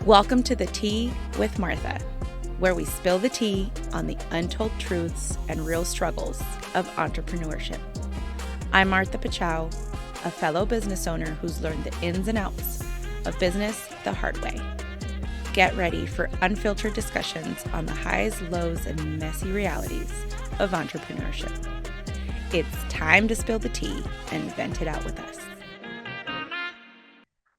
Welcome to The Tea with Martha, where we spill the tea on the untold truths and real struggles of entrepreneurship. I'm Martha Pachow, a fellow business owner who's learned the ins and outs of business the hard way. Get ready for unfiltered discussions on the highs, lows, and messy realities of entrepreneurship. It's time to spill the tea and vent it out with us.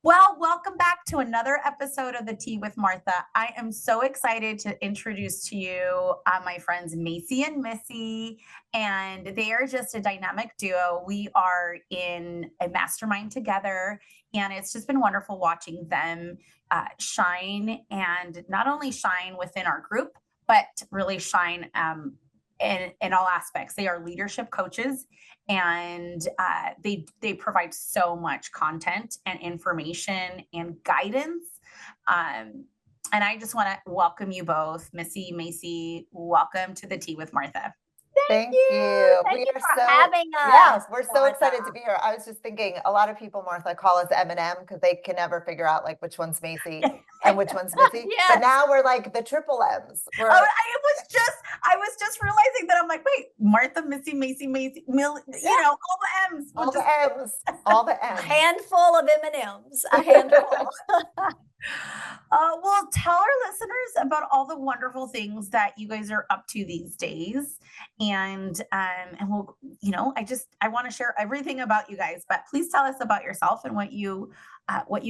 Well, welcome back to another episode of The Tea with Martha. I am so excited to introduce to you my friends Macy and Missy, and they are just a dynamic duo. We are in a mastermind together, and it's just been wonderful watching them shine, and not only shine within our group, but really shine in all aspects. They are leadership coaches, and they provide so much content and information and guidance. And I just want to welcome you both, Missy, Macy. Welcome to The Tea with Martha. Thank you. Thank you for so having us. Yes, we're so Martha. excited to be here. I was just thinking, a lot of people, Martha, call us M&M because they can never figure out like which one's Macy and which one's Missy. Yes. But now we're like the triple M's. I was just realizing that I'm like, wait, Martha, Missy, Macy, all the M's. All the M's. All the A M's. handful of M&Ms. A handful. Well, tell our listeners about all the wonderful things that you guys are up to these days, and we'll, I want to share everything about you guys, but please tell us about yourself and what you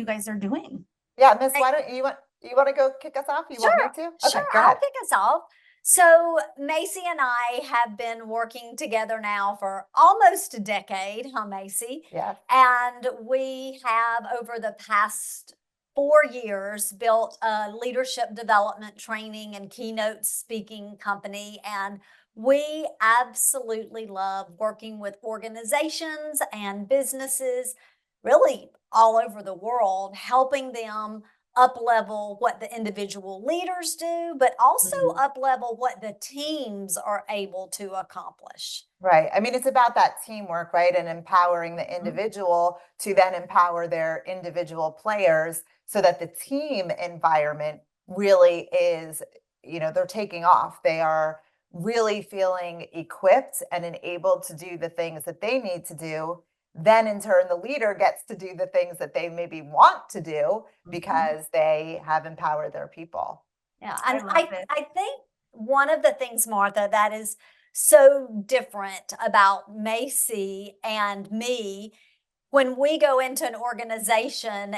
guys are doing. Yeah, Miss, why don't you want to go kick us off? You Sure, want me to? Okay, sure. go I'll ahead. kick us off. So Macy and I have been working together now for almost a decade, huh, Macy? Yes. And we have, over the past 4 years, built a leadership development training and keynote speaking company. And we absolutely love working with organizations and businesses, really all over the world, helping them up-level what the individual leaders do, but also up-level what the teams are able to accomplish. Right. I mean, it's about that teamwork, right? And empowering the individual to then empower their individual players so that the team environment really is, they're taking off. They are really feeling equipped and enabled to do the things that they need to do. Then in turn, the leader gets to do the things that they maybe want to do because they have empowered their people. Yeah. And I think one of the things, Martha, that is so different about Macy and me, when we go into an organization,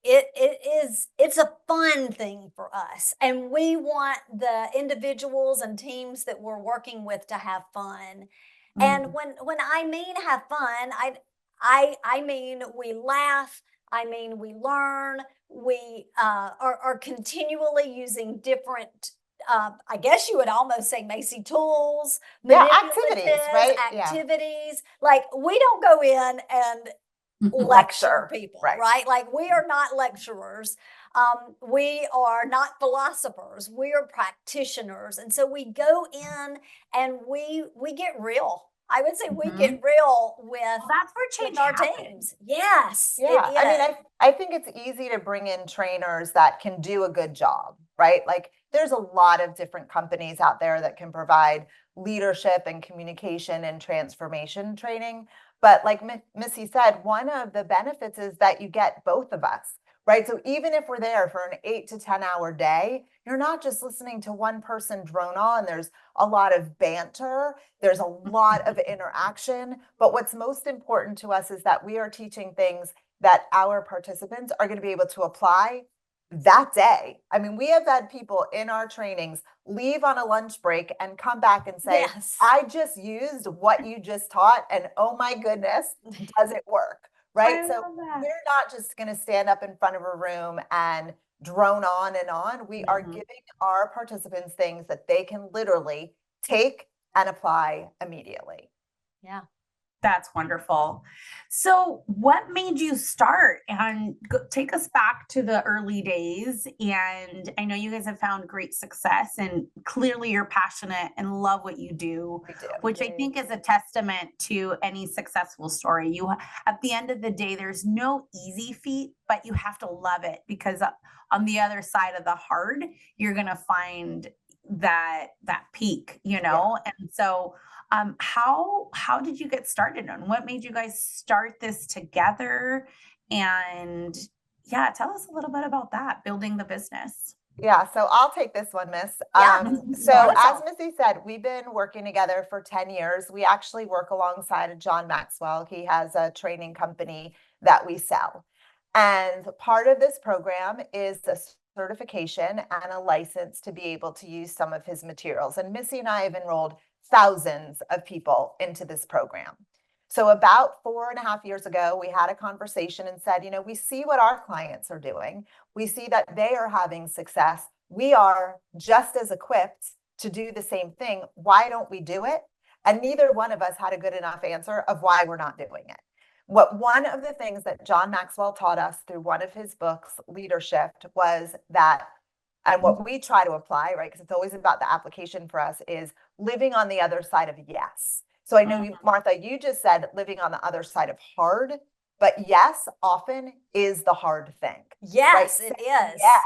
it's a fun thing for us, and we want the individuals and teams that we're working with to have fun. And when I mean have fun, I mean we laugh, I mean we learn, we are continually using different, I guess you would almost say, Macy, tools, activities, right? Activities. Like, we don't go in and lecture people, right? Like, we are not lecturers. We are not philosophers. We are practitioners. And so we go in and we get real. I would say we get real with, that's where change our happens. teams. Yes. Yeah. I mean, I think it's easy to bring in trainers that can do a good job, right? Like, there's a lot of different companies out there that can provide leadership and communication and transformation training. But like Missy said, one of the benefits is that you get both of us, right? So even if we're there for an 8 to 10 hour day, you're not just listening to one person drone on. There's a lot of banter. There's a lot of interaction. But what's most important to us is that we are teaching things that our participants are going to be able to apply that day. I mean, we have had people in our trainings leave on a lunch break and come back and say, Yes. I just used what you just taught, and oh my goodness, does it work? Right? So we're not just going to stand up in front of a room and drone on and on. We are giving our participants things that they can literally take and apply immediately. Yeah. That's wonderful. So, what made you start? And take us back to the early days. And I know you guys have found great success, and clearly you're passionate and love what you do, We do. which I think is a testament to any successful story. At the end of the day, there's no easy feat, but you have to love it, because on the other side of the hard, you're going to find that peak, And so, how did you get started, and what made you guys start this together? And yeah, tell us a little bit about that, building the business. Yeah, so I'll take this one, Miss. Yeah. So as Wonderful. Missy said, we've been working together for 10 years. We actually work alongside of John Maxwell. He has a training company that we sell. And part of this program is a certification and a license to be able to use some of his materials. And Missy and I have enrolled thousands of people into this program. So about 4.5 years ago, we had a conversation and said, we see what our clients are doing. We see that they are having success. We are just as equipped to do the same thing. Why don't we do it? And neither one of us had a good enough answer of why we're not doing it. One of the things that John Maxwell taught us through one of his books, Leadership, was that, and what we try to apply, right, because it's always about the application for us, is living on the other side of yes. So I know, Martha, you just said living on the other side of hard, but yes often is the hard thing. Yes, right? it is. Yes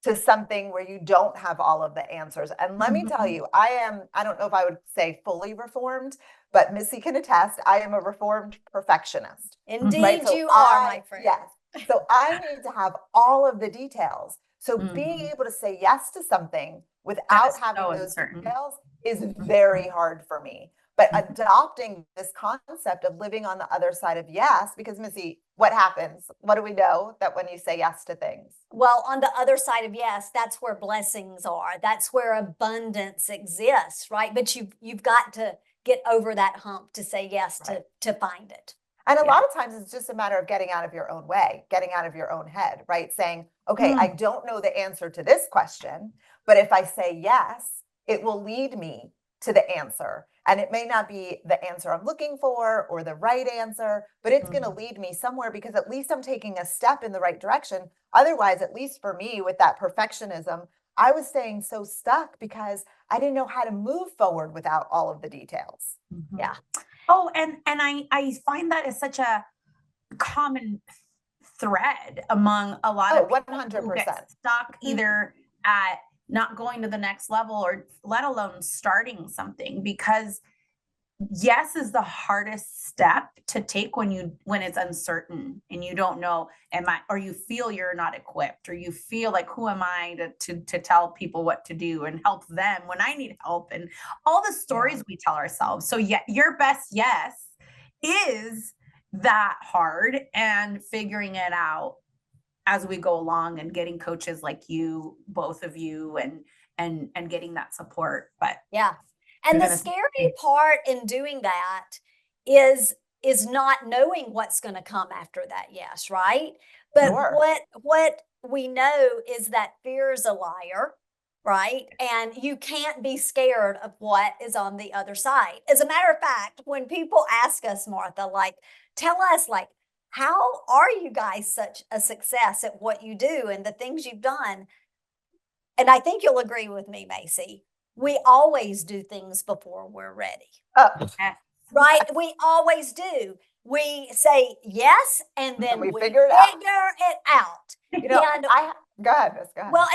to something where you don't have all of the answers. And let me tell you, I don't know if I would say fully reformed, but Missy can attest, I am a reformed perfectionist. Indeed, right? So you are, my friend. Yes. So I need to have all of the details. So being able to say yes to something without having those details is very hard for me. But adopting this concept of living on the other side of yes, because Missy, what happens? What do we know that when you say yes to things? Well, on the other side of yes, that's where blessings are. That's where abundance exists, right? But you've got to get over that hump to say yes to find it. And a lot of times it's just a matter of getting out of your own way, getting out of your own head, right? Saying, okay, I don't know the answer to this question, but if I say yes, it will lead me to the answer. And it may not be the answer I'm looking for or the right answer, but it's going to lead me somewhere, because at least I'm taking a step in the right direction. Otherwise, at least for me with that perfectionism, I was staying so stuck because I didn't know how to move forward without all of the details. Yeah. Oh, and I find that is such a common thread among a lot of people 100%. who get stuck either at not going to the next level, or let alone starting something, because yes is the hardest step to take when it's uncertain and you don't know, or you feel you're not equipped, or you feel like, who am I to tell people what to do and help them when I need help, and all the stories we tell ourselves. So your best yes is that hard, and figuring it out as we go along, and getting coaches like you, both of you, and getting that support. But yeah. And the scary part in doing that is not knowing what's going to come after that yes, right? But what we know is that fear is a liar, right? And you can't be scared of what is on the other side. As a matter of fact, when people ask us, Martha, like, tell us, like, how are you guys such a success at what you do and the things you've done? And I think you'll agree with me, Macy. We always do things before we're ready. Right? We always do. We say yes, and then we figure it out. Go ahead, Miss. Go ahead. Well,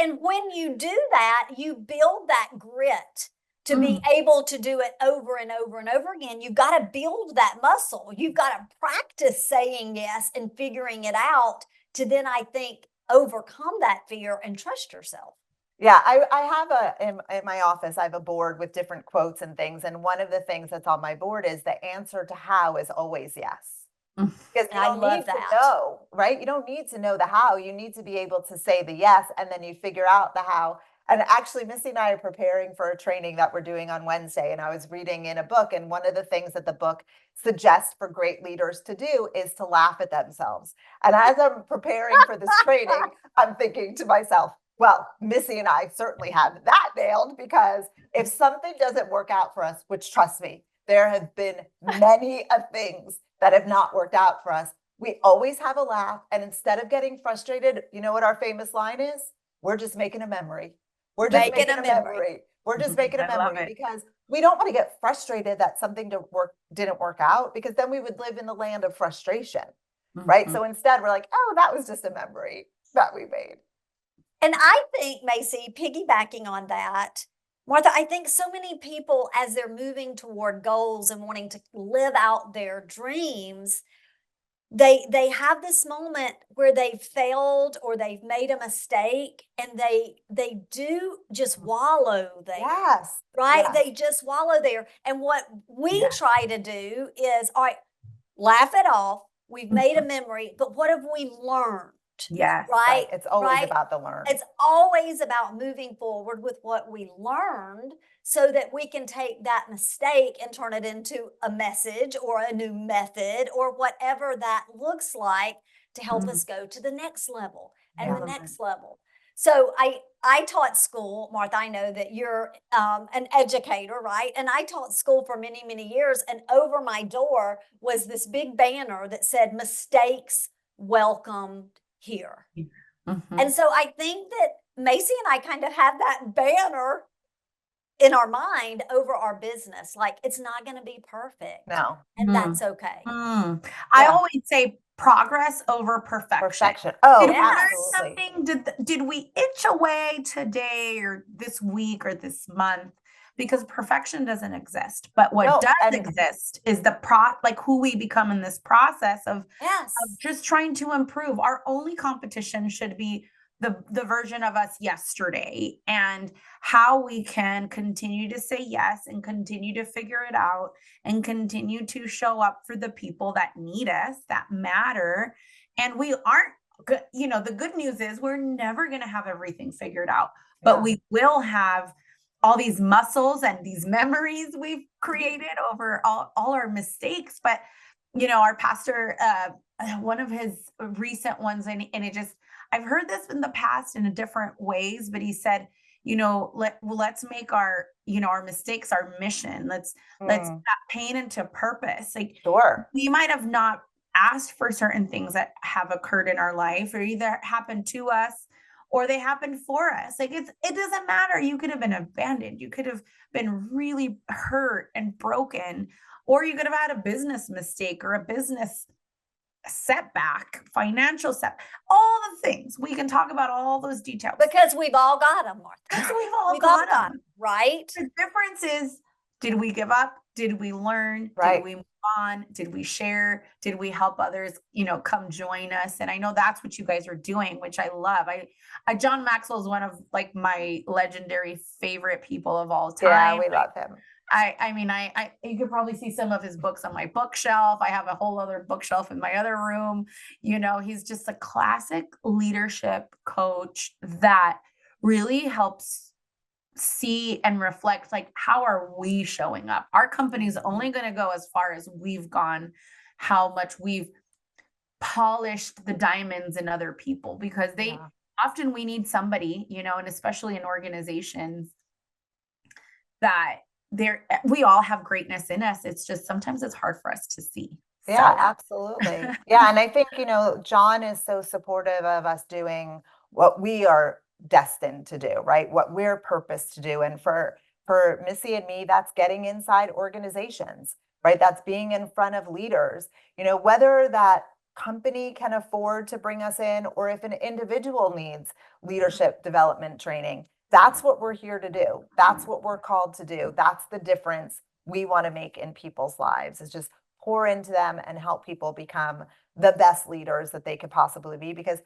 and when you do that, you build that grit to be able to do it over and over and over again. You've got to build that muscle. You've got to practice saying yes and figuring it out to then, I think, overcome that fear and trust yourself. Yeah, I have in my office, I have a board with different quotes and things. And one of the things that's on my board is the answer to how is always yes. Because you don't need to know, right? You don't need to know the how. You need to be able to say the yes, and then you figure out the how. And actually, Missy and I are preparing for a training that we're doing on Wednesday. And I was reading in a book, and one of the things that the book suggests for great leaders to do is to laugh at themselves. And as I'm preparing for this training, I'm thinking to myself, well, Missy and I certainly have that nailed, because if something doesn't work out for us, which trust me, there have been many of things that have not worked out for us. We always have a laugh. And instead of getting frustrated, you know what our famous line is? We're just making a memory. We're just Making making a a memory. memory. We're just making a I love memory it. because we don't want to get frustrated that something didn't work out, because then we would live in the land of frustration, right? Mhm. So instead we're like, oh, that was just a memory that we made. And I think, Macy, piggybacking on that, Martha, I think so many people, as they're moving toward goals and wanting to live out their dreams, they have this moment where they've failed or they've made a mistake, and they do just wallow there. Yes. Right? Yes. They just wallow there. And what we Yeah. try to do is, all right, laugh it off. We've made a Mhm. memory, but what have we learned? Yes. Right. Right? It's always Right? about the learn. It's always about moving forward with what we learned so that we can take that mistake and turn it into a message or a new method or whatever that looks like to help Mhm. us go to the next level and Yeah. the Love next level. So I taught school, Martha. I know that you're an educator, right? And I taught school for many, many years. And over my door was this big banner that said, "Mistakes welcomed here." Mhm. And so I think that Macy and I kind of have that banner in our mind over our business. Like, it's not going to be perfect. No. And that's okay. I Yeah. always say progress over perfection. Perfection. Oh, Did we Yes. learn absolutely. something? Did we itch away today or this week or this month? Because perfection doesn't exist. But what No, does and exist is like who we become in this process of Yes. just trying to improve. Our only competition should be the version of us yesterday, and how we can continue to say yes and continue to figure it out and continue to show up for the people that need us, that matter. And we aren't good. You know, the good news is we're never going to have everything figured out, but Yeah. we will have all these muscles and these memories we've created over all our mistakes. But our pastor, one of his recent ones, and it just, I've heard this in the past in different ways, but he said, let's make our mistakes our mission. Let's Mm, that pain into purpose. Like, sure. we might have not asked for certain things that have occurred in our life, or either happened to us or they happened for us. Like, it doesn't matter. You could have been abandoned. You could have been really hurt and broken, or you could have had a business mistake or a business setback, financial all the things. We can talk about all those details. Because we've all got them, Martha. Because we've all We've all got got them. them, right? The difference is, did we give up? Did we learn? Right. Did we move on? Did we share? Did we help others, come join us? And I know that's what you guys are doing, which I love. John Maxwell is one of like my legendary favorite people of all time. Yeah, we love him. I mean, you could probably see some of his books on my bookshelf. I have a whole other bookshelf in my other room. He's just a classic leadership coach that really helps see and reflect, like, how are we showing up? Our company's only going to go as far as we've gone, how much we've polished the diamonds in other people, because often we need somebody, and especially in organizations, that we all have greatness in us. It's just sometimes it's hard for us to see. Yeah, So, absolutely. Yeah. And I think, John is so supportive of us doing what we are destined to do, right? What we're purposed to do. And for Missy and me, that's getting inside organizations, right? That's being in front of leaders, whether that company can afford to bring us in, or if an individual needs leadership development training. That's what we're here to do. That's what we're called to do. That's the difference we want to make in people's lives, is just pour into them and help people become the best leaders that they could possibly be, because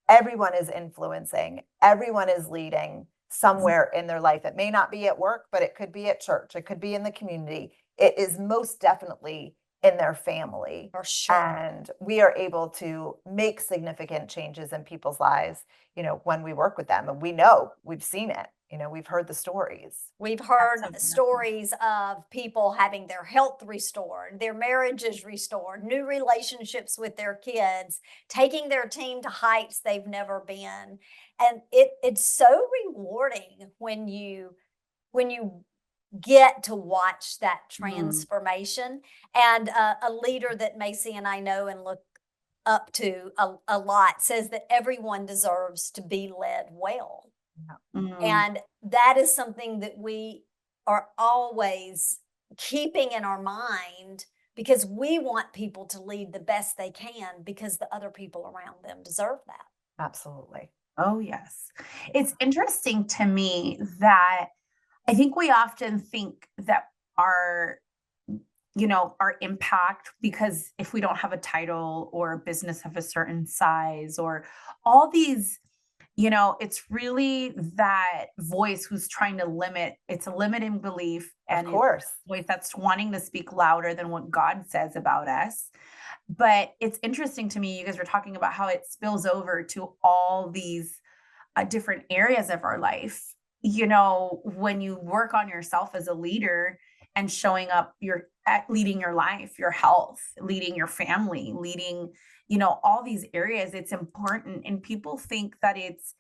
everyone is influencing, everyone is leading somewhere in their life. It may not be at work, but it could be at church, it could be in the community. It is most definitely in their family. For sure. And we are able to make significant changes in people's lives, when we work with them. And we've seen it, we've heard the stories. We've heard Absolutely. stories of people having their health restored, their marriages restored, new relationships with their kids, taking their team to heights they've never been. And it's so rewarding when you get to watch that Mm. transformation. And a leader that Macy and I know and look up to a lot says that everyone deserves to be led well. Mm. And that is something that we are always keeping in our mind, because we want people to lead the best they can because the other people around them deserve that. Absolutely. Oh, yes. It's interesting to me that I think we often think that our, our impact, because if we don't have a title or a business of a certain size or all these, it's really that voice who's trying to limit, it's a limiting belief Of and it's course. a voice that's wanting to speak louder than what God says about us. But it's interesting to me, you guys were talking about how it spills over to all these different areas of our life. When you work on yourself as a leader and showing up, leading your life, your health, leading your family, leading, all these areas, it's important. And people think that it's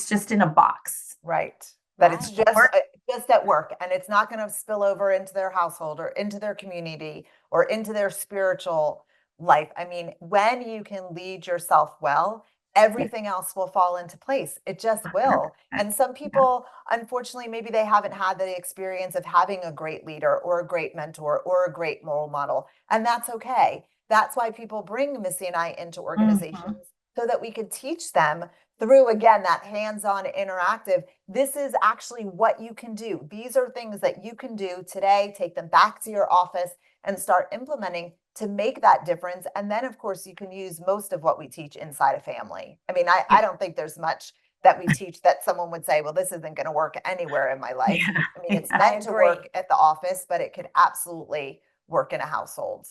just in a box. Right. That it's Right. just at work, and it's not going to spill over into their household or into their community or into their spiritual life. I mean, when you can lead yourself well, everything else will fall into place. It just will. And some people, unfortunately, maybe they haven't had the experience of having a great leader or a great mentor or a great role model. And that's okay. That's why people bring Missy and I into organizations, so that we can teach them through, again, that hands-on interactive. This is actually what you can do. These are things that you can do today. Take them back to your office and start implementing to make that difference. And then, of course, you can use most of what we teach inside a family. I mean, I don't think there's much that we teach that someone would say, well, this isn't going to work anywhere in my life. Yeah. I mean, it's Yeah. meant to work agree. at the office, but it could absolutely work in a household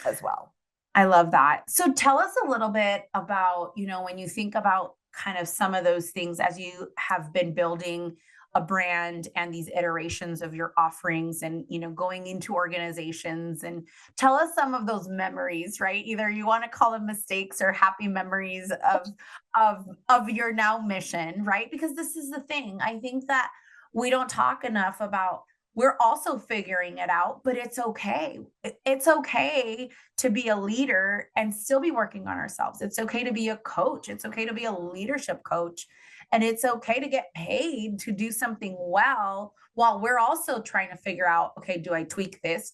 as well. I love that. So tell us a little bit about, when you think about kind of some of those things as you have been building a brand and these iterations of your offerings and, going into organizations, and tell us some of those memories, right? Either you want to call them mistakes or happy memories of your now mission, right? Because this is the thing. I think that we don't talk enough about, we're also figuring it out, but it's okay. It's okay to be a leader and still be working on ourselves. It's okay to be a coach. It's okay to be a leadership coach. And it's okay to get paid to do something well while we're also trying to figure out, okay, do I tweak this?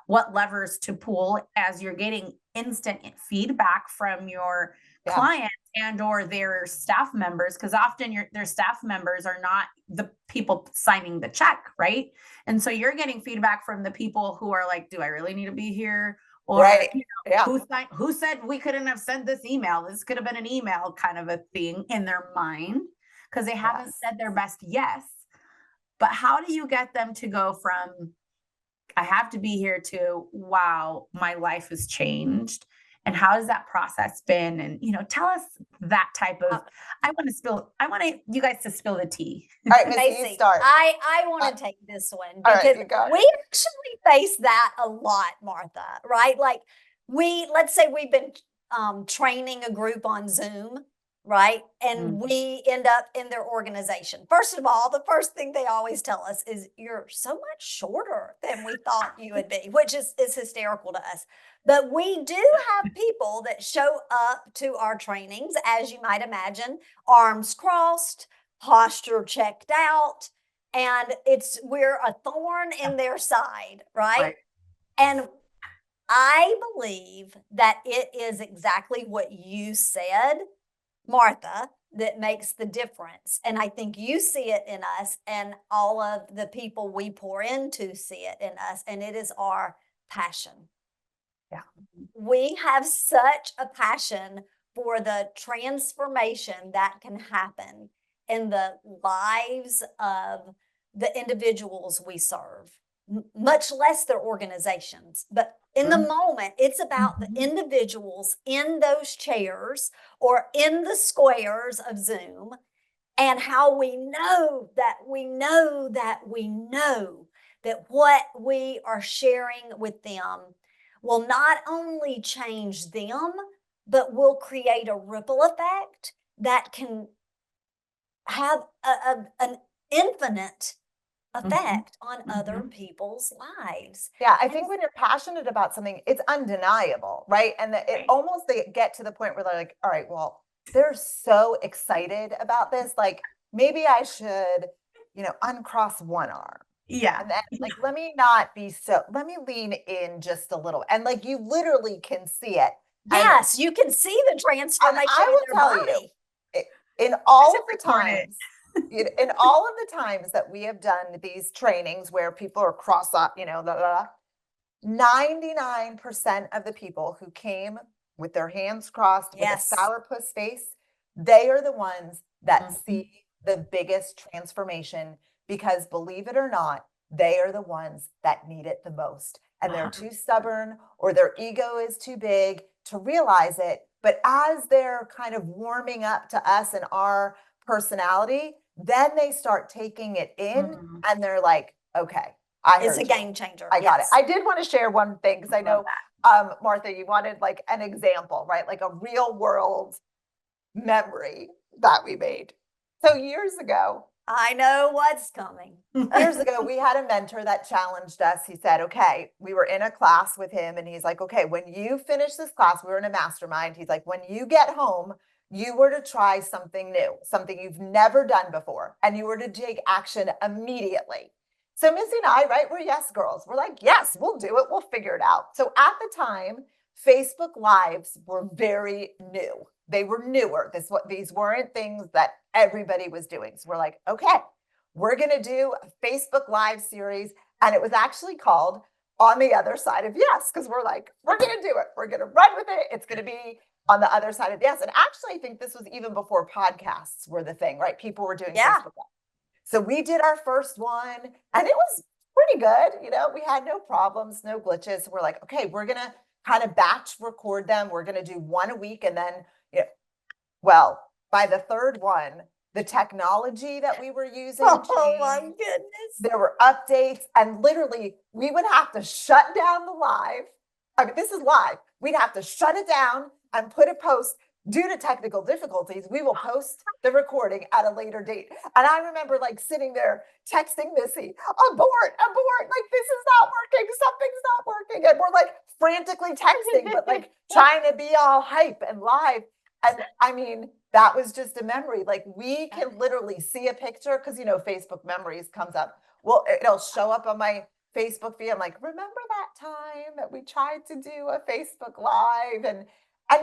What levers to pull as you're getting instant feedback from your clients and or their staff members? Because often their staff members are not the people signing the check, right? And so you're getting feedback from the people who are like, do I really need to be here? Or Right. Yeah. who said we couldn't have sent this email? This could have been an email, kind of a thing in their mind, because they haven't Yes. said their best yes. But how do you get them to go from, I have to be here, to, wow, my life has changed? And how has that process been? And, tell us that type of, I want you guys to spill the tea. All right, Missy, you Macy, start. I want to take this one All right, because you go. we actually face that a lot, Martha, right? Like let's say we've been training a group on Zoom, right? And we end up in their organization. First of all, the first thing they always tell us is, you're so much shorter than we thought you would be, which is hysterical to us. But we do have people that show up to our trainings, as you might imagine, arms crossed, posture checked out, and we're a thorn in their side, right? And I believe that it is exactly what you said, Martha, that makes the difference. And I think you see it in us, and all of the people we pour into see it in us, and it is our passion. Yeah. We have such a passion for the transformation that can happen in the lives of the individuals we serve, much less their organizations. But in the moment, it's about the individuals in those chairs or in the squares of Zoom, and how we know that what we are sharing with them will not only change them, but will create a ripple effect that can have an infinite effect on other people's lives. Yeah, I think when you're passionate about something, it's undeniable, right? And that it almost they get to the point where they're like, all right, well, they're so excited about this. Like maybe I should, uncross one arm. Yeah. And then let me lean in just a little. And like you literally can see it. Yes, you can see the transformation I in will their tell body. you, in all should of the record it. times, in all of the times that we have done these trainings where people are cross up, 99% of the people who came with their hands crossed with a Yes. sourpuss face, they are the ones that Mhm. see the biggest transformation because believe it or not, they are the ones that need it the most. And they're too stubborn or their ego is too big to realize it. But as they're kind of warming up to us and our personality, then they start taking it in Mhm. and they're like, okay, I It's heard a you. game changer. I got yes. it. I did want to share one thing because I Love know, Martha, you wanted like an example, right? Like a real world memory that we made. So years ago, I know what's coming. we had a mentor that challenged us. He said, okay, we were in a class with him and he's like, okay, when you finish this class, we were in a mastermind. He's like, when you get home, you were to try something new, something you've never done before, and you were to take action immediately. So Missy and I, right, we're yes girls. We're like, yes, we'll do it. We'll figure it out. So at the time, Facebook Lives were very new. They were newer. These weren't things that everybody was doing. So we're like, okay, we're going to do a Facebook Live series. And it was actually called On the Other Side of Yes, because we're like, we're going to do it. We're going to run with it. It's going to be on the other side of yes. And actually, I think this was even before podcasts were the thing, right? People were doing Yeah. Facebook Live. So we did our first one and it was pretty good. We had no problems, no glitches. So we're like, okay, we're going to kind of batch record them. We're going to do one a week. And then, well, by the third one, the technology that we were using Oh my changed. goodness. There were updates and literally we would have to shut down the live. I mean, this is live. We'd have to shut it down and put a post. Due to technical difficulties, we will post the recording at a later date. And I remember like sitting there texting Missy, abort, like this is not working, something's not working. And we're like frantically texting, but like trying to be all hype and live. And I mean, that was just a memory. Like we can literally see a picture because, Facebook memories comes up. Well, it'll show up on my Facebook feed. I'm like, remember that time that we tried to do a Facebook Live? And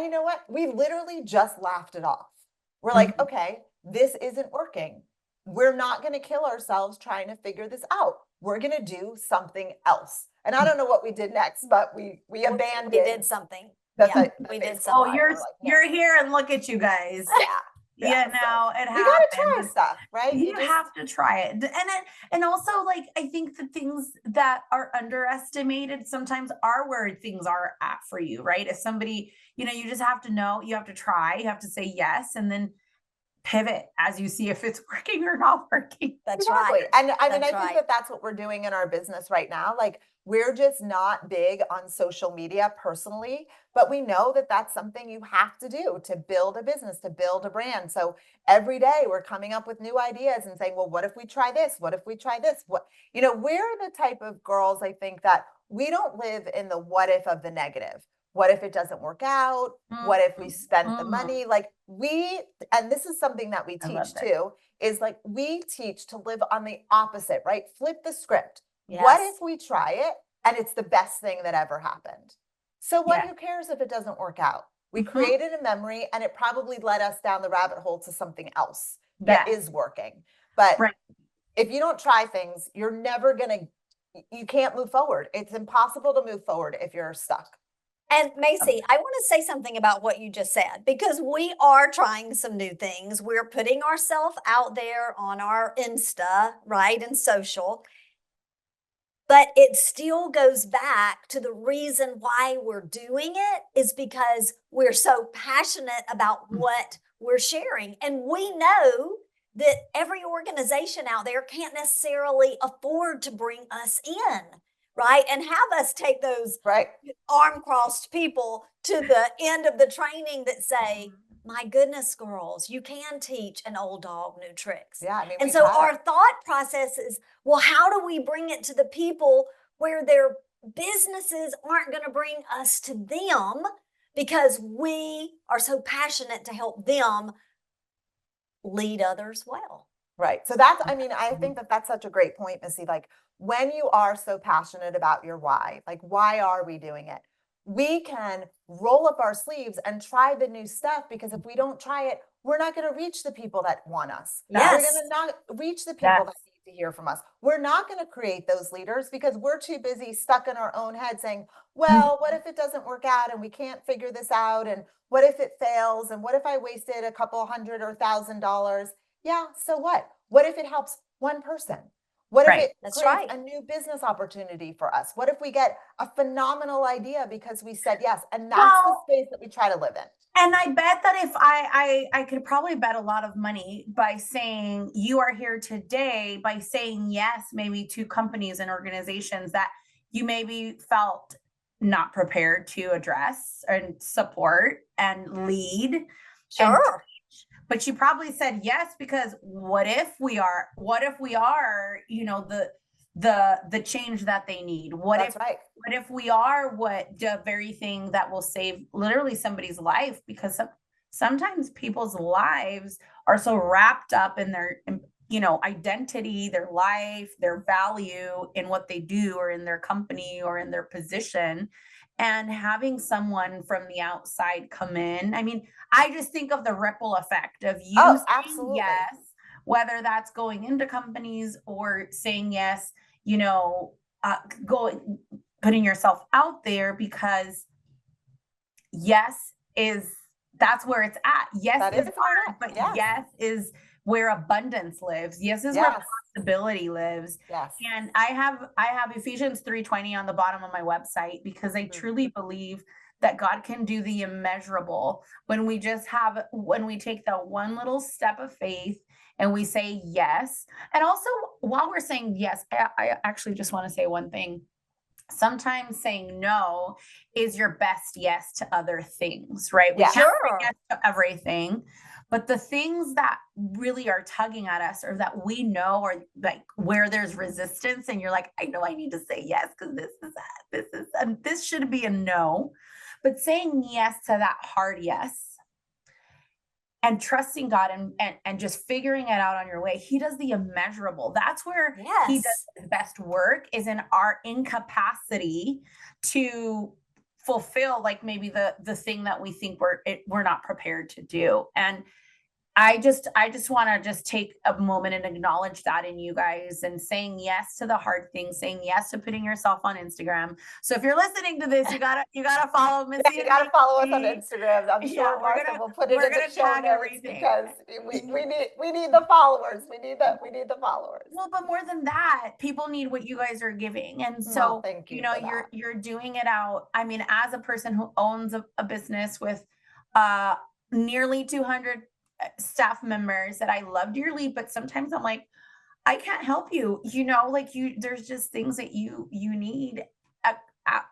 you know what? We literally just laughed it off. We're like, okay, this isn't working. We're not going to kill ourselves trying to figure this out. We're going to do something else. And I don't know what we did next, but we abandoned. We did something. We did Oh, something. you're here and look at you guys. Yeah. It happens. You gotta try stuff, right? You have to try it. And also like I think the things that are underestimated sometimes are where things are at for you, right? If somebody, you just have to know, you have to try, you have to say yes, and then pivot as you see if it's working or not working. That's Exactly. right. And I mean, That's I think right. that's what we're doing in our business right now. Like we're just not big on social media personally, but we know that that's something you have to do to build a business, to build a brand. So every day we're coming up with new ideas and saying, well, what if we try this? What if we try this? We're the type of girls, I think, that we don't live in the what if of the negative. What if it doesn't work out? What if we spent the money? Like and this is something that we teach too, is like we teach to live on the opposite, right? Flip the script. What if we try it and it's the best thing that ever happened? So who cares if it doesn't work out? We created a memory and it probably led us down the rabbit hole to something else that is working. But if you don't try things, you can't move forward. It's impossible to move forward if you're stuck. And Macy, I want to say something about what you just said, because we are trying some new things. We're putting ourselves out there on our Insta, right, and social. But it still goes back to the reason why we're doing it is because we're so passionate about what we're sharing. And we know that every organization out there can't necessarily afford to bring us in. Right. And have us take those arm crossed people to the end of the training that say, my goodness, girls, you can teach an old dog new tricks. Yeah, I mean, And we've so had our it. thought process is, well, how do we bring it to the people where their businesses aren't going to bring us to them because we are so passionate to help them lead others well? Right. So that's, I mean, I think that that's such a great point, Missy. Like when you are so passionate about your why, like why are we doing it? We can roll up our sleeves and try the new stuff because if we don't try it, we're not going to reach the people that want us. We're Yes. going to not reach the people Yes. that need to hear from us. We're not going to create those leaders because we're too busy stuck in our own head saying, well, what if it doesn't work out and we can't figure this out? And what if it fails? And what if I wasted a couple $100 or $1,000? Yeah, so what? What if it helps one person? What if Right. it That's creates right. a new business opportunity for us? What if we get a phenomenal idea because we said yes? And that's Well, the space that we try to live in. and I bet that if I could probably bet a lot of money by saying you are here today, by saying yes, maybe to companies and organizations that you maybe felt not prepared to address and support and lead. And Sure. but you probably said yes because what if we are, you know, the change that they need? That's right. What if we are the very thing that will save literally somebody's life? Because sometimes people's lives are so wrapped up in their, you know, identity, their life, their value in what they do or in their company or in their position. And having someone from the outside come in, I mean, I just think of the ripple effect of you Oh, saying absolutely. yes, whether that's going into companies or saying yes, you know, putting yourself out there, because yes that's where it's at. Yes That is is hard, hard. but Yes. yes is where abundance lives. Yes is where Yes. possibility lives. Yes. And I have Ephesians 3:20 on the bottom of my website because I truly believe that God can do the immeasurable when we take that one little step of faith and we say yes. And also, while we're saying yes, I actually just want to say one thing. Sometimes saying no is your best yes to other things, right? We Yeah. can't say Sure. yes to everything, but the things that really are tugging at us or that we know are like where there's resistance and you're like, I know I need to say yes because this should be a no. But saying yes to that hard yes and trusting God and just figuring it out on your way. He does the immeasurable. That's where he does Yes. his best work, is in our incapacity to fulfill like maybe the thing that we think we're not prepared to do. And I just want to just take a moment and acknowledge that in you guys, and saying yes to the hard things, saying yes to putting yourself on Instagram. So if you're listening to this, you gotta follow Missy. Yeah, you got to follow us on Missy. Instagram. I'm Yeah, sure we're Martha gonna- will put it we're in the gonna show tag notes everything. because we need the followers. We need the followers. Well, but more than that, people need what you guys are giving. And so, Well, thank you you know, for that. you're doing it out. I mean, as a person who owns a business with nearly 200 staff members that I love dearly, but sometimes I'm like, I can't help you, you know, like there's just things that you need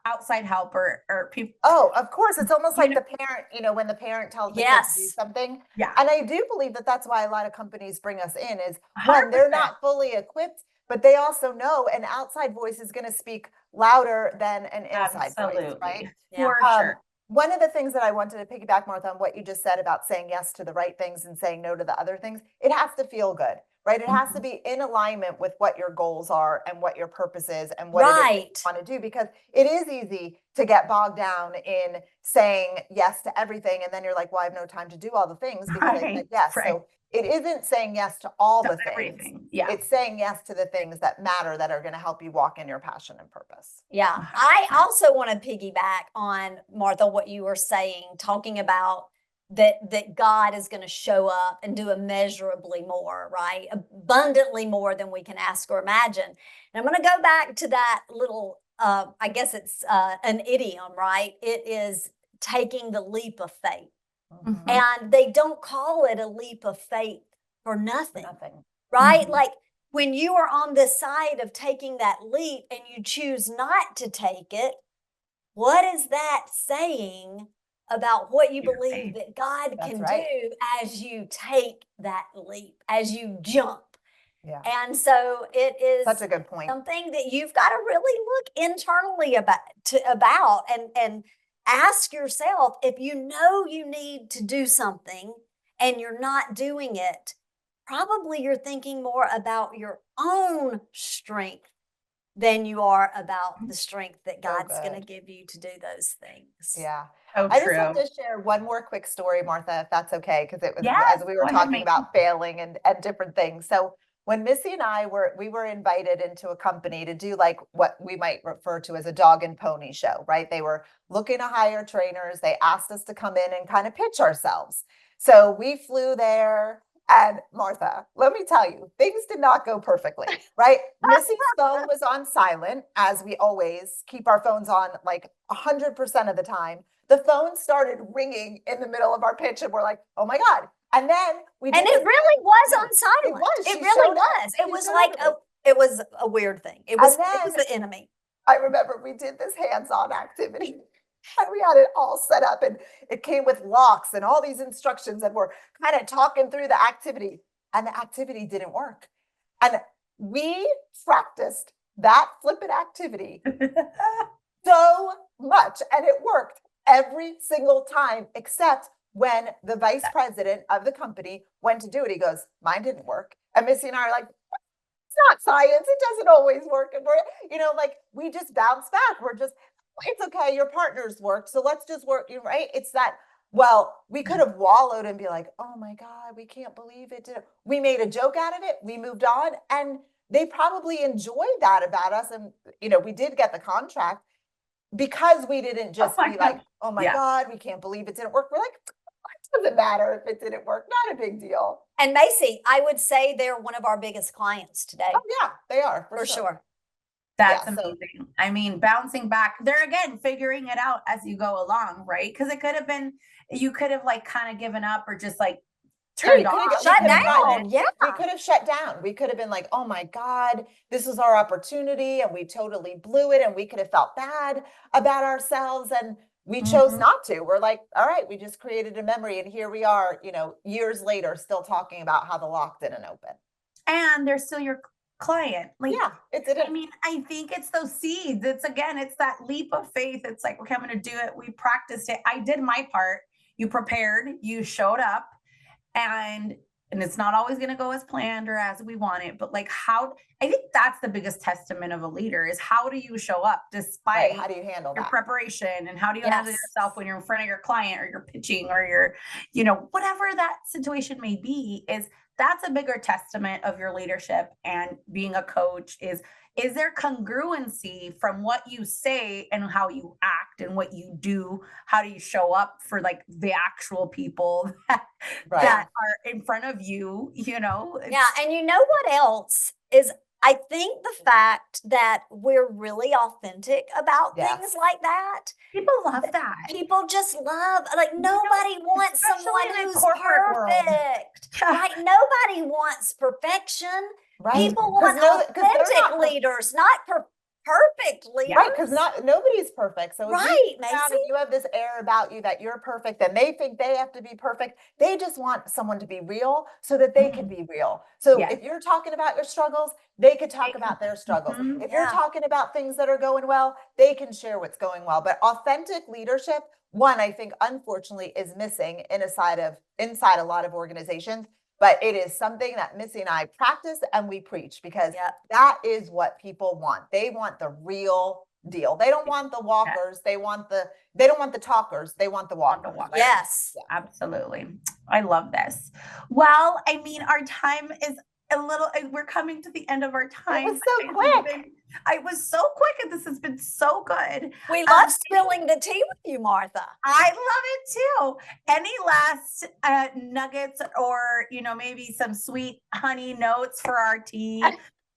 outside help or people. Oh, of course. It's almost You like know- the parent, you know, when the parent tells the kid to do Yes. something. Yeah. And I do believe that that's why a lot of companies bring us in is one, they're 100%. not fully equipped, but they also know an outside voice is going to speak louder than an inside voice, right? Yeah. For sure. One of the things that I wanted to piggyback, Martha, on what you just said about saying yes to the right things and saying no to the other things, it has to feel good, right? It has to be in alignment with what your goals are and what your purpose is and what it is that you Right. want to do, because it is easy to get bogged down in saying yes to everything. And then you're like, well, I have no time to do all the things because I said Right, yes. right. So it isn't saying yes to all To the things. everything. Yeah. It's saying yes to the things that matter, that are going to help you walk in your passion and purpose. Yeah. I also want to piggyback on, Martha, what you were saying, talking about that God is going to show up and do immeasurably more, right? Abundantly more than we can ask or imagine. And I'm going to go back to that little, I guess it's an idiom, right? It is taking the leap of faith. Mhm. And they don't call it a leap of faith for nothing, Nothing. right? Mhm. Like when you are on the side of taking that leap and you choose not to take it, what is that saying about what you Your believe faith. that God That's can right. do as you take that leap, as you jump. Yeah. And so it is Such a good point. something that you've got to really look internally about and ask yourself, if you know you need to do something and you're not doing it, probably you're thinking more about your own strength than you are about the strength that So God's going to good. give you to do those things. Yeah. So I just have true. to share one more quick story, Martha, if that's okay, because it was Yes, as we go were ahead, talking Macy. about failing and different things. So when Missy and I were invited into a company to do like what we might refer to as a dog and pony show, right? They were looking to hire trainers. They asked us to come in and kind of pitch ourselves. So we flew there. And Martha, let me tell you, things did not go perfectly, right? Missy's phone was on silent, as we always keep our phones on like 100% of the time. The phone started ringing in the middle of our pitch, and we're like, oh my God. And then we did And it this- really was Yeah, on silent. it was. It She really showed up. was. It She was showed like up. it was a weird thing. It And was then- the enemy. I remember we did this hands-on activity. And we had it all set up, and it came with locks and all these instructions, and we're kind of talking through the activity, and the activity didn't work. And we practiced that flippant activity so much, and it worked every single time, except when the vice president of the company went to do it. He goes, mine didn't work. And Missy and I are like, it's not science. It doesn't always work. And we're, like we just bounce back. We're just, it's okay. Your partner's work. So let's just work, right? It's that, well, we could have wallowed and be like, oh my God, we can't believe it. We made a joke out of it. We moved on, and they probably enjoyed that about us. And, we did get the contract because we didn't just my be like, God. oh my Yeah. God, we can't believe it didn't work. We're like, it doesn't matter if it didn't work. Not a big deal. And Macy, I would say they're one of our biggest clients today. Oh yeah, they are for sure. That's Yeah, so- amazing. I mean, bouncing back, they're again figuring it out as you go along, right? Because it could have been, you could have like kind of given up or just like Yeah, turned you coulda off. got- Shut we could've gotten down. it. Yeah. We could have shut down. We could have been like, oh my God, this was our opportunity, and we totally blew it, and we could have felt bad about ourselves, and we chose Mhm. not to. We're like, all right, we just created a memory, and here we are, years later, still talking about how the lock didn't open. And they're still your client. Like, Yeah, it didn't. I mean, I think it's those seeds. It's that leap of faith. It's like, okay, I'm going to do it. We practiced it. I did my part. You prepared, you showed up, and it's not always going to go as planned or as we want it, but like I think that's the biggest testament of a leader is how do you show up despite Right, how do you handle your that? preparation, and how do you handle Yes. yourself when you're in front of your client or you're pitching or you're, whatever that situation may be, that's a bigger testament of your leadership and being a coach is there congruency from what you say and how you act and what you do? How do you show up for like the actual people Right. that are in front of you, Yeah. And you know what else is, I think the fact that we're really authentic about Yes. things like that. People love that. People just love, like, nobody wants especially someone in a who's corporate world. perfect. Right? Nobody wants perfection. Right. People 'Cause want 'cause they're authentic not leaders, not perfect leaders. Right, because nobody's perfect. So if Right, you sit down Macy. and you have this air about you that you're perfect, and they think they have to be perfect. They just want someone to be real so that they can be real. So Yes. if you're talking about your struggles, they could talk They about can- their struggles. Mhm. If you're Yeah. talking about things that are going well, they can share what's going well. But authentic leadership, one, I think, unfortunately, is missing inside a lot of organizations. But it is something that Missy and I practice and we preach, because Yep. that is what people want. They want the real deal. They don't want the walkers. They don't want the talkers. They want the walkers. walkers. right? Yes. Absolutely. I love this. Well, I mean, our time is we're coming to the end of our time. was so It has quick. it was so quick, and this has been so good. We love spilling the tea with you, Martha. I love it too. Any last nuggets or, maybe some sweet honey notes for our tea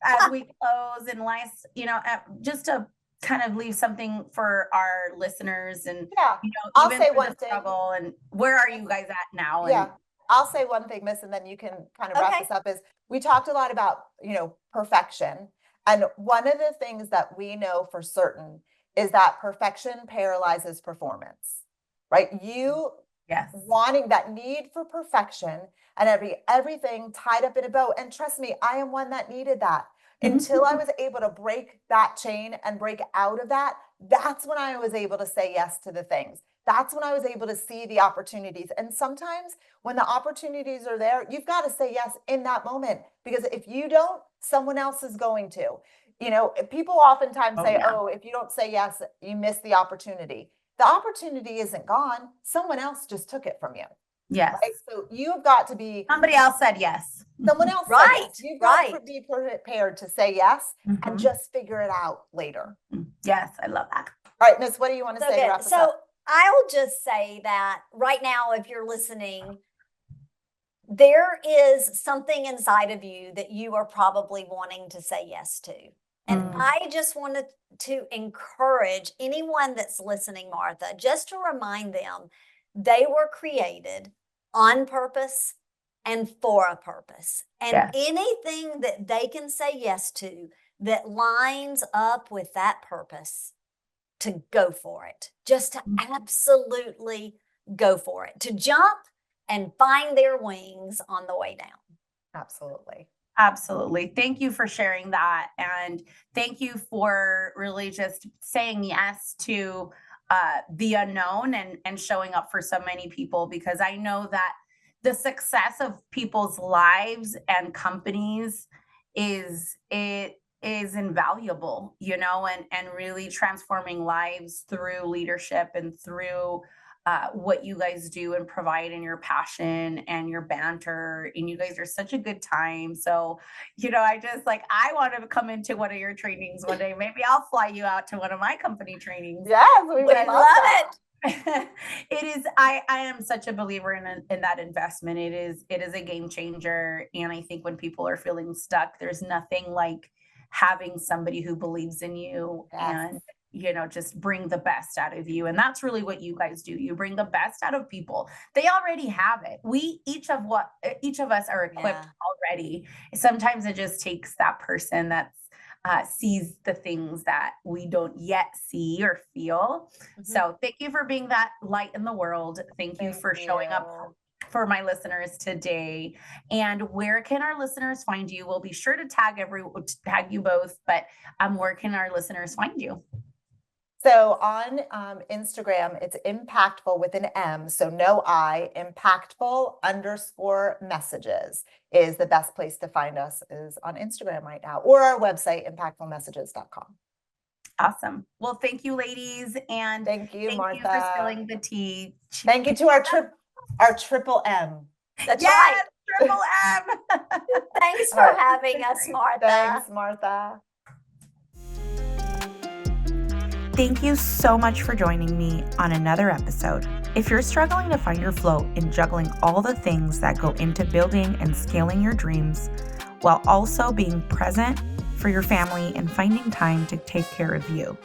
as we close, and last, just to kind of leave something for our listeners, and, Yeah. I'll even say through one the thing. struggle, and where are you guys at now? Yeah. I'll say one thing, Miss, and then you can kind of wrap Okay. this up, is we talked a lot about, perfection. And one of the things that we know for certain is that perfection paralyzes performance, right? You Yes. wanting that need for perfection and everything tied up in a bow. And trust me, I am one that needed that. Until I was able to break that chain and break out of that, that's when I was able to say yes to the things. That's when I was able to see the opportunities. And sometimes when the opportunities are there, you've got to say yes in that moment, because if you don't, someone else is going to. You know, people oftentimes say, oh, if you don't say yes, you miss the opportunity. The opportunity isn't gone. Someone else just took it from you. Yes. Right? So you've got to be. Somebody else said yes. Someone else said Right. yes. You've got to be prepared to say yes and just figure it out later. Yes, I love that. All right, Miss, what do you want to say to wrap us So up? I'll just say that right now, if you're listening, there is something inside of you that you are probably wanting to say yes to. And I just wanted to encourage anyone that's listening, Martha, just to remind them they were created on purpose and for a purpose. And anything that they can say yes to that lines up with that purpose, to go for it, just to absolutely go for it, to jump and find their wings on the way down. Absolutely. Absolutely. Thank you for sharing that. And thank you for really just saying yes to the unknown and showing up for so many people, because I know that the success of people's lives and companies is invaluable, you know, and really transforming lives through leadership and through what you guys do and provide in your passion and your banter. And you guys are such a good time. So, you know, I want to come into one of your trainings one day. Maybe I'll fly you out to one of my company trainings. Yes, we would love it. It is. I am such a believer in that investment. It is a game changer. And I think when people are feeling stuck, there's nothing like having somebody who believes in you and, you know, just bring the best out of you. And that's really what you guys do. You bring the best out of people. They already have it. Each of us are equipped already. Sometimes it just takes that person that's sees the things that we don't yet see or feel. So thank you for being that light in the world. Thank you for showing up for my listeners today. And where can our listeners find you? We'll be sure to tag you both, but where can our listeners find you? So on Instagram, it's impactful with an M. So no I, impactful_messages is the best place to find us, is on Instagram right now, or our website, impactfulmessages.com. Awesome. Well, thank you, ladies. And thank you, Martha. Thank you for spilling the tea. Thank you to our triple M. That's right. Triple M. Thanks for having us, Martha. Thanks, Martha. Thank you so much for joining me on another episode. If you're struggling to find your flow in juggling all the things that go into building and scaling your dreams, while also being present for your family and finding time to take care of you,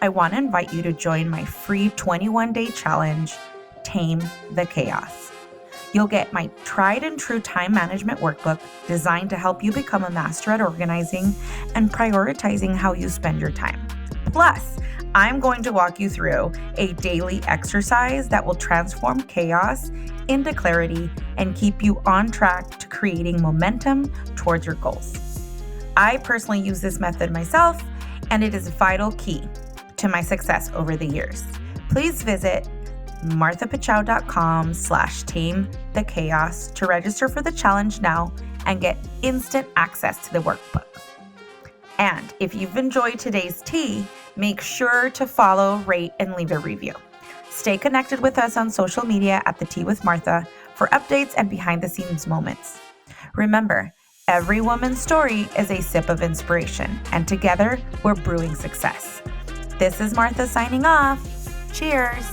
I want to invite you to join my free 21-day challenge, Tame the Chaos. You'll get my tried and true time management workbook designed to help you become a master at organizing and prioritizing how you spend your time. Plus, I'm going to walk you through a daily exercise that will transform chaos into clarity and keep you on track to creating momentum towards your goals. I personally use this method myself, and it is a vital key to my success over the years. Please visit marthapachow.com/tamethechaos to register for the challenge now and get instant access to the workbook. And if you've enjoyed today's tea, make sure to follow, rate, and leave a review. Stay connected with us on social media at The Tea with Martha for updates and behind-the-scenes moments. Remember, every woman's story is a sip of inspiration, and together we're brewing success. This is Martha signing off. Cheers.